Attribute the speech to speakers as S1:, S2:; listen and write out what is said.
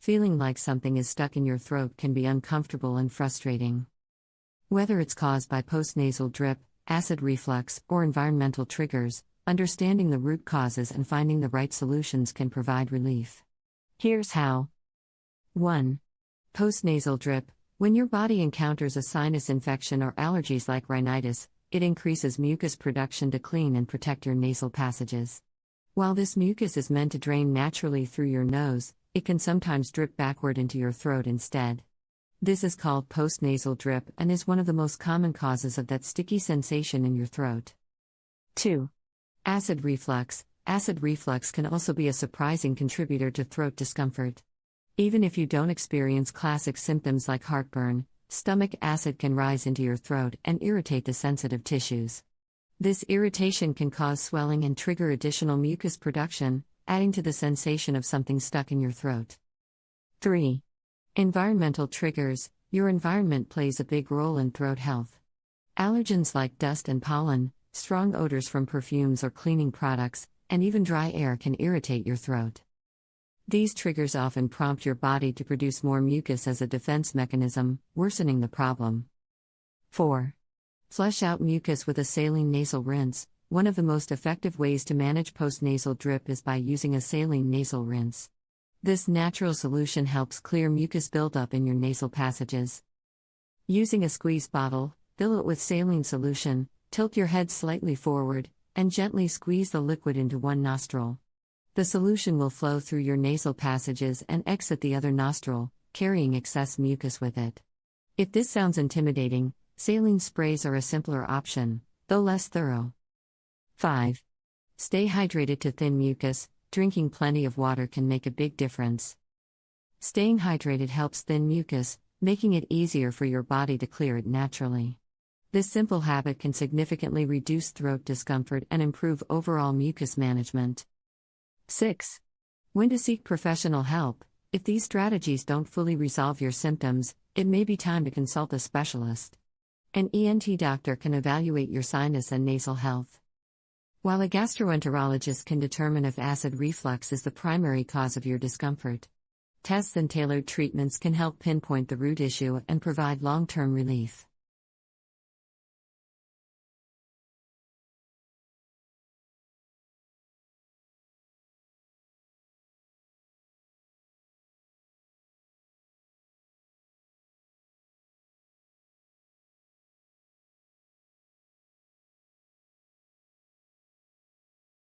S1: Feeling like something is stuck in your throat can be uncomfortable and frustrating. Whether it's caused by postnasal drip, acid reflux, or environmental triggers, understanding the root causes and finding the right solutions can provide relief. Here's how. 1. Postnasal drip. When your body encounters a sinus infection or allergies like rhinitis, it increases mucus production to clean and protect your nasal passages. While this mucus is meant to drain naturally through your nose, it can sometimes drip backward into your throat instead. This is called postnasal drip and is one of the most common causes of that sticky sensation in your throat. 2. Acid reflux. Acid reflux can also be a surprising contributor to throat discomfort. Even if you don't experience classic symptoms like heartburn, stomach acid can rise into your throat and irritate the sensitive tissues. This irritation can cause swelling and trigger additional mucus production, adding to the sensation of something stuck in your throat. 3. Environmental triggers. Your environment plays a big role in throat health. Allergens like dust and pollen, strong odors from perfumes or cleaning products, and even dry air can irritate your throat. These triggers often prompt your body to produce more mucus as a defense mechanism, worsening the problem. 4. Flush out mucus with a saline nasal rinse. One of the most effective ways to manage postnasal drip is by using a saline nasal rinse. This natural solution helps clear mucus buildup in your nasal passages. Using a squeeze bottle, fill it with saline solution, tilt your head slightly forward, and gently squeeze the liquid into one nostril. The solution will flow through your nasal passages and exit the other nostril, carrying excess mucus with it. If this sounds intimidating, saline sprays are a simpler option, though less thorough. 5. Stay hydrated to thin mucus. Drinking plenty of water can make a big difference. Staying hydrated helps thin mucus, making it easier for your body to clear it naturally. This simple habit can significantly reduce throat discomfort and improve overall mucus management. 6. When to seek professional help. If these strategies don't fully resolve your symptoms, it may be time to consult a specialist. An ENT doctor can evaluate your sinus and nasal health. While a gastroenterologist can determine if acid reflux is the primary cause of your discomfort, tests and tailored treatments can help pinpoint the root issue and provide long-term relief.